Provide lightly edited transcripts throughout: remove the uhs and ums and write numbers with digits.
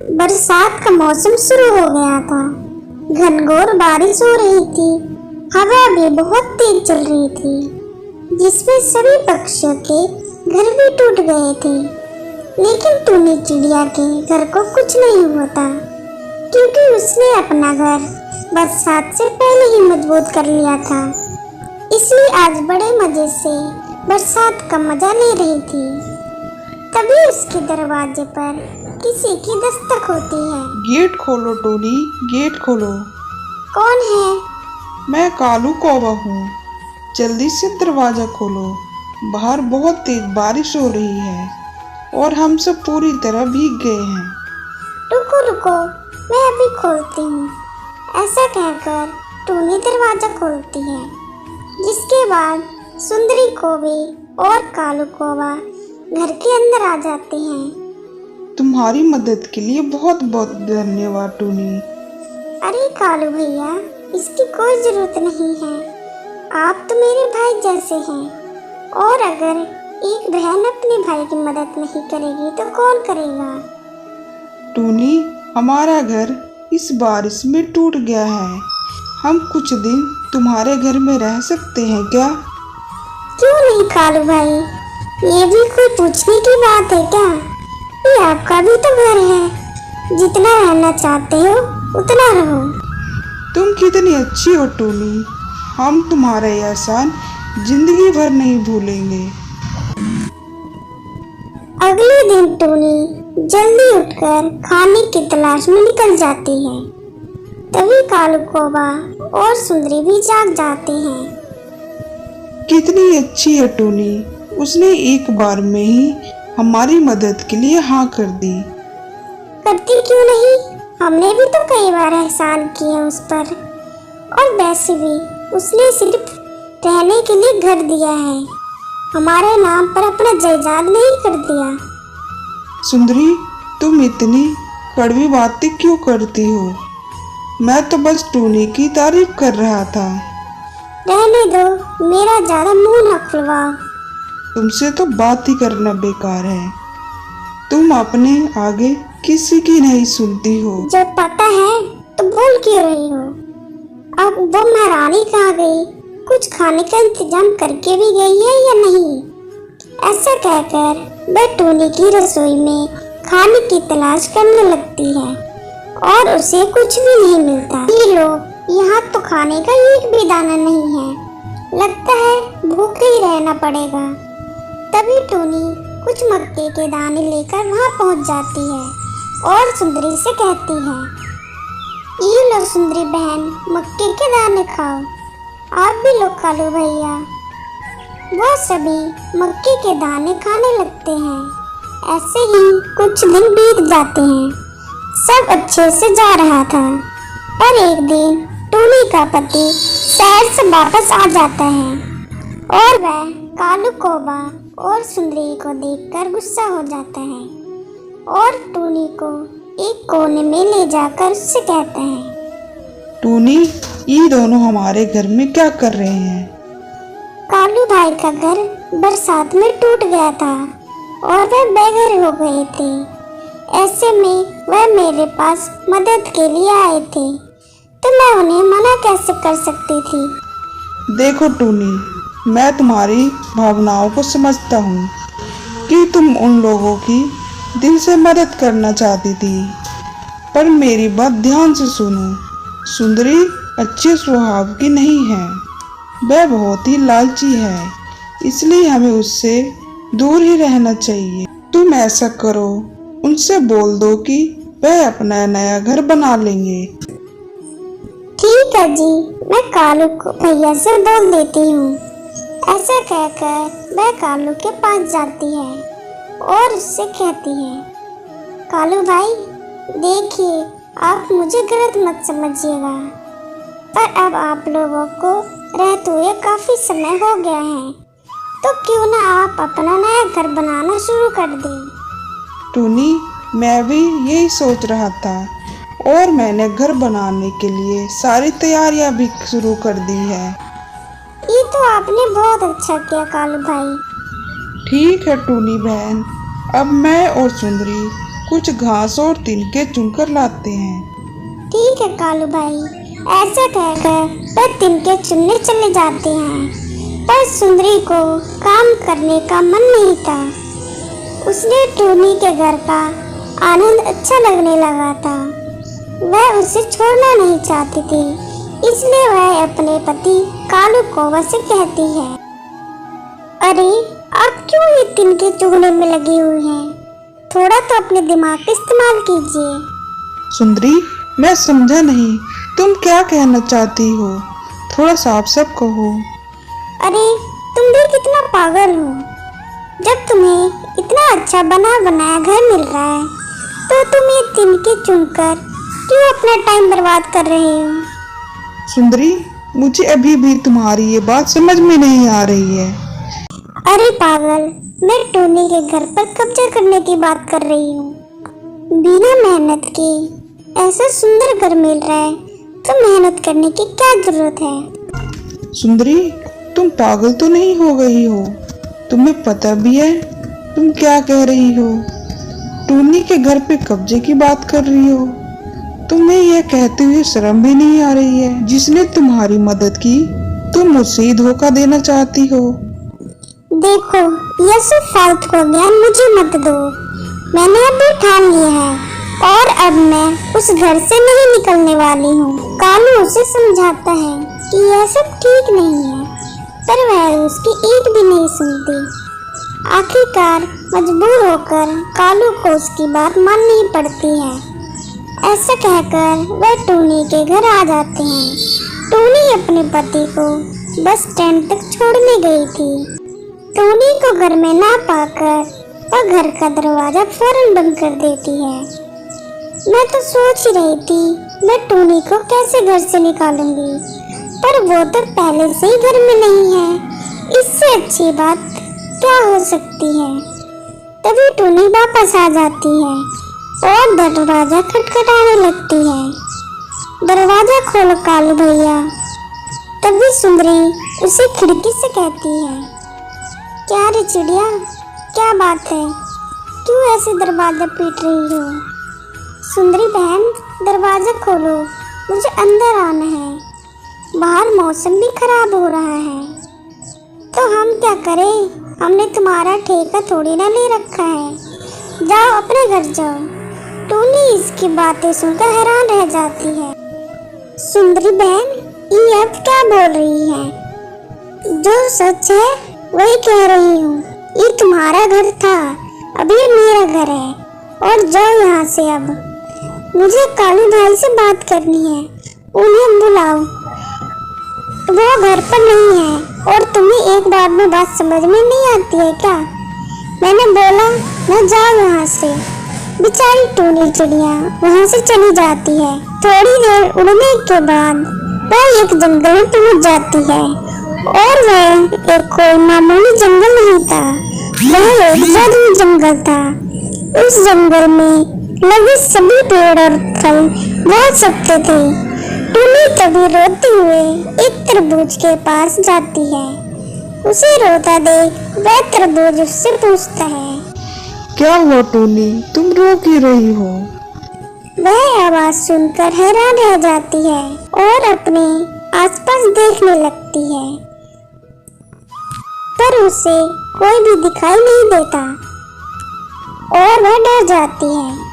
बरसात का मौसम शुरू हो गया था। घनघोर बारिश हो रही थी। हवा भी बहुत तेज चल रही थी, जिसमें सभी पक्षियों के घर भी टूट गए थे। लेकिन टूनी चिड़िया के घर को कुछ नहीं हुआ था, क्योंकि उसने अपना घर बरसात से पहले ही मजबूत कर लिया था। इसलिए आज बड़े मजे से बरसात का मजा ले रही थी। तभी उसके दरवाजे पर किसी की दस्तक होती है। गेट खोलो टोनी, गेट खोलो। कौन है? मैं कालू कौवा हूँ। जल्दी से दरवाजा खोलो। बाहर बहुत तेज बारिश हो रही है और हम सब पूरी तरह भीग गए हैं। रुको रुको, मैं अभी खोलती हूँ। ऐसा कहकर टूनी दरवाजा खोलती है, जिसके बाद सुंदरी कौवे और कालू कौवा घर के अंदर आ जाते हैं। तुम्हारी मदद के लिए बहुत बहुत धन्यवाद टूनी। अरे कालू भैया, इसकी कोई जरूरत नहीं है। आप तो मेरे भाई जैसे हैं, और अगर एक बहन अपने भाई की मदद नहीं करेगी तो कौन करेगा? टूनी, हमारा घर इस बारिश में टूट गया है। हम कुछ दिन तुम्हारे घर में रह सकते हैं क्या? क्यों नहीं कालू भाई, ये भी कोई पूछने की बात है क्या? ये आपका भी तो घर है। जितना रहना चाहते हो उतना रहो। तुम कितनी अच्छी हो टूनी। हम तुम्हारा एहसान जिंदगी भर नहीं भूलेंगे। अगले दिन टूनी जल्दी उठकर खाने की तलाश में निकल जाती है। तभी कालू कौवा और सुंदरी भी जाग जाते हैं। कितनी अच्छी है टूनी। उसने एक बार में ही हमारी मदद के लिए हाँ कर दी। करती क्यों नहीं? हमने भी तो कई बार एहसान किए उस पर। और वैसे भी उसने सिर्फ रहने के लिए घर दिया है, हमारे नाम पर अपना जायदाद नहीं कर दिया। सुंदरी, तुम इतनी कड़वी बातें क्यों करती हो? मैं तो बस टूनी की तारीफ कर रहा था। रहने दो, मेरा ज्यादा मुंह न खुलवाओ। तुमसे तो बात ही करना बेकार है। तुम अपने आगे किसी की नहीं सुनती हो। जब पता है तो बोल क्यों रही हो? अब वो महारानी कहाँ गई? कुछ खाने का इंतजाम करके भी गई है या नहीं? ऐसा कहकर वह टूनी की रसोई में खाने की तलाश करने लगती है और उसे कुछ भी नहीं मिलता। ये लो, यहाँ तो खाने का एक भी दाना नहीं है। लगता है भूखे ही रहना पड़ेगा। तभी टूनी कुछ मक्के के दाने लेकर वहाँ पहुँच जाती है और सुंदरी से कहती है, ये लो सुंदरी बहन, मक्के के दाने खाओ। आप भी लो कालू भैया। वो सभी मक्के के दाने खाने लगते हैं। ऐसे ही कुछ दिन बीत जाते हैं। सब अच्छे से जा रहा था और एक दिन टूनी का पति शहर से वापस आ जाता है और वह कालू कौवा और सुंदरी को देखकर गुस्सा हो जाता है और टूनी को एक कोने में ले जाकर उससे कहता है, टूनी, ये दोनों हमारे घर में क्या कर रहे हैं? कालू भाई का घर बरसात में टूट गया था और वह बेघर हो गए थे। ऐसे में वह मेरे पास मदद के लिए आए थे, तो मैं उन्हें मना कैसे कर सकती थी? देखो टूनी, मैं तुम्हारी भावनाओं को समझता हूँ कि तुम उन लोगों की दिल से मदद करना चाहती थी, पर मेरी बात ध्यान से सुनो। सुंदरी अच्छे स्वभाव की नहीं है। वह बहुत ही लालची है, इसलिए हमें उससे दूर ही रहना चाहिए। तुम ऐसा करो, उनसे बोल दो कि वह अपना नया घर बना लेंगे। ठीक है जी, मैं कालू भैया से बोल देती हूँ। ऐसा कहकर वह कालू के पास जाती है और उससे कहती है, कालू भाई देखिए, आप मुझे गलत मत समझिएगा, पर अब आप लोगों को रहते हुए काफी समय हो गया है, तो क्यों ना आप अपना नया घर बनाना शुरू कर दें। टूनी, मैं भी यही सोच रहा था और मैंने घर बनाने के लिए सारी तैयारियां भी शुरू कर दी है। ये तो आपने बहुत अच्छा किया कालू भाई। ठीक है टूनी बहन, अब मैं और सुंदरी कुछ घास और तिनके चुनकर लाते हैं। ठीक है कालू भाई। ऐसा कहकर वह तिनके चुनने चले जाते हैं, पर सुंदरी को काम करने का मन नहीं था। उसने टूनी के घर का आनंद अच्छा लगने लगा था। वह उसे छोड़ना नहीं चाहती थी, इसलिए वह अपने पति कालू कौवा से कहती है, अरे आप क्यों ये तिनके चुगने में लगी हुई हैं? थोड़ा तो अपने दिमाग का इस्तेमाल कीजिए। सुंदरी, मैं समझा नहीं, तुम क्या कहना चाहती हो? थोड़ा साफ साफ कहो। अरे तुम भी कितना पागल हो। जब तुम्हें इतना अच्छा बना बनाया घर मिल रहा है तो तुम ये तिनके चुनकर क्यों अपना टाइम बर्बाद कर रहे हो? सुंदरी, मुझे अभी भी तुम्हारी ये बात समझ में नहीं आ रही है। अरे पागल, मैं टोनी के घर पर कब्जा करने की बात कर रही हूँ। बिना मेहनत के ऐसा सुंदर घर मिल रहा है तो मेहनत करने की क्या जरूरत है? सुंदरी, तुम पागल तो नहीं हो गई हो? तुम्हें पता भी है तुम क्या कह रही हो? टोनी के घर पे कब्जे की बात कर रही हो। तुम्हें यह कहते हुए शर्म भी नहीं आ रही है? जिसने तुम्हारी मदद की तुम मुझसे ही धोखा देना चाहती हो। देखो, यह सब फालतू का ज्ञान मुझे मत दो। मैंने अभी ठान लिया है और अब मैं उस घर से नहीं निकलने वाली हूँ। कालू उसे समझाता है कि यह सब ठीक नहीं है, पर वह उसकी एक भी नहीं सुनती। आखिरकार मजबूर होकर कालू को उसकी बात माननी पड़ती है। ऐसा कहकर वह टूनी के घर आ जाते हैं। टूनी अपने पति को बस स्टैंड तक छोड़ने गई थी। टूनी को घर में ना पाकर वह घर का दरवाजा फौरन बंद कर देती है। मैं तो सोच ही रही थी मैं टूनी को कैसे घर से निकालूंगी, पर वो तो पहले से ही घर में नहीं है। इससे अच्छी बात क्या हो सकती है? तभी टूनी वापस आ जाती है और दरवाजा खटखटाने लगती है। दरवाजा खोलो कालू भैया। तभी सुंदरी उसे खिड़की से कहती है, क्या रे चिड़िया, क्या बात है? क्यों ऐसे दरवाजा पीट रही हो? सुंदरी बहन, दरवाजा खोलो, मुझे अंदर आना है। बाहर मौसम भी खराब हो रहा है। तो हम क्या करें? हमने तुम्हारा ठेका थोड़ी ना ले रखा है। जाओ अपने घर जाओ। टूनी इसकी बातें सुनकर हैरान रह जाती है। सुंदरी बहन, ये अब क्या बोल रही है? जो सच है वही कह रही हूँ। ये तुम्हारा घर था, अब ये मेरा घर है, और जाओ यहाँ से। अब मुझे कालू भाई से बात करनी है, उन्हें बुलाओ। वो घर पर नहीं है और तुम्हें एक बार में बात समझ में नहीं आती है क्या? मैंने बोला न जाओ यहाँ से। बेचारी टूनी चिड़िया वहाँ से चली जाती है। थोड़ी देर उड़ने के बाद वह एक जंगल में पहुँच जाती है, और वह एक कोई मामूली जंगल नहीं था, वह एक जादुई जंगल था। उस जंगल में लगे सभी पेड़ और फल बहुत सख्त थे। टूनी तभी रोते हुए एक तरबूज के पास जाती है। उसे रोता देख वह तरबूज उससे पूछता है, क्या हुआ टूनी, तुम रो क्यों रही हो? वह आवाज सुनकर हैरान रह जाती है और अपने आसपास देखने लगती है, पर उसे कोई भी दिखाई नहीं देता और वह डर जाती है।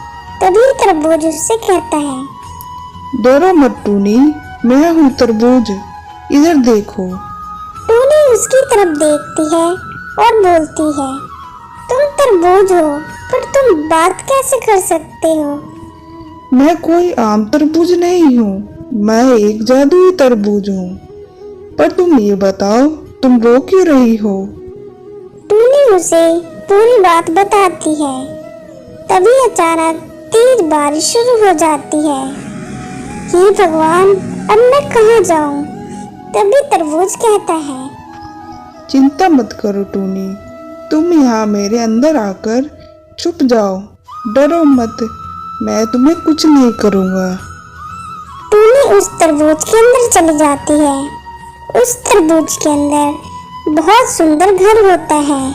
तभी तरबूज उससे कहता है, डरो मत टूनी, मैं हूँ तरबूज, इधर देखो। टूनी उसकी तरफ देखती है और बोलती है, तुम तरबूज हो, पर तुम बात कैसे कर सकते हो? मैं कोई आम तरबूज नहीं हूँ, मैं एक जादुई तरबूज हूँ। पर तुम ये बताओ, तुम रो क्यों रही हो? टूनी उसे पूरी बात बताती है। तभी अचानक तेज बारिश शुरू हो जाती है। हे भगवान, अब मैं कहाँ जाऊँ? तभी तरबूज कहता है, चिंता मत करो टूनी, तुम यहाँ मेरे अंदर आकर छुप जाओ। डरो मत, मैं तुम्हें कुछ नहीं करूँगा। टूनी उस तरबूज के अंदर चली जाती है। उस तरबूज के अंदर बहुत सुंदर घर होता है।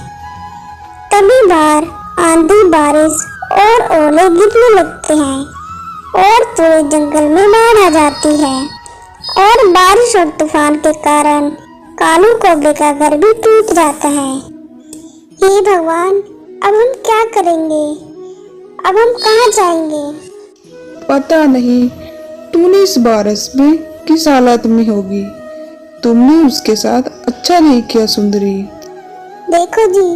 तभी बाहर आंधी, बारिश और ओले गिरने लगते हैं और पूरे जंगल में बाढ़ आ जाती है और बारिश और तूफान के कारण कालू कौवे का घर भी टूट जाता है। हे भगवान, अब हम क्या करेंगे? अब हम कहाँ जाएंगे? पता नहीं टूनी इस बारिश में किस हालत में होगी। तुमने उसके साथ अच्छा नहीं किया सुंदरी। देखो जी,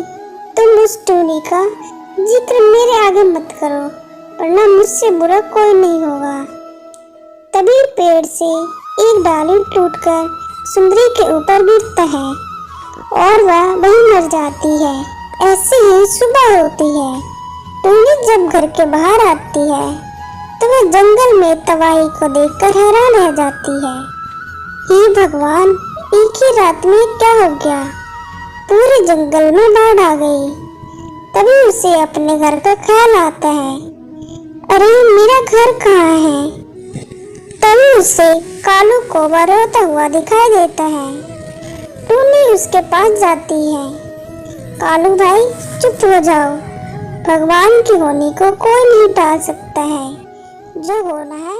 तुम उस टूनी का जिक्र मेरे आगे मत करो, वरना मुझसे बुरा कोई नहीं होगा। तभी पेड़ से एक डाली टूटकर सुंदरी के ऊपर गिरता है और वह वहीं मर जाती है। ऐसे ही सुबह होती है। टूनी जब घर के बाहर आती है तो वह जंगल में तबाही को देखकर हैरान रह जाती है। हे भगवान, एक ही रात में क्या हो गया? पूरे जंगल में बाढ़ आ गई। तभी उसे अपने घर का ख्याल आता है। अरे मेरा घर कहाँ है? तभी उसे कालू कौवा रोता हुआ दिखाई देता है। टूनी उसके पास जाती है। कालू भाई, चुप हो जाओ। भगवान की होनी को कोई नहीं टाल सकता है। जो होना है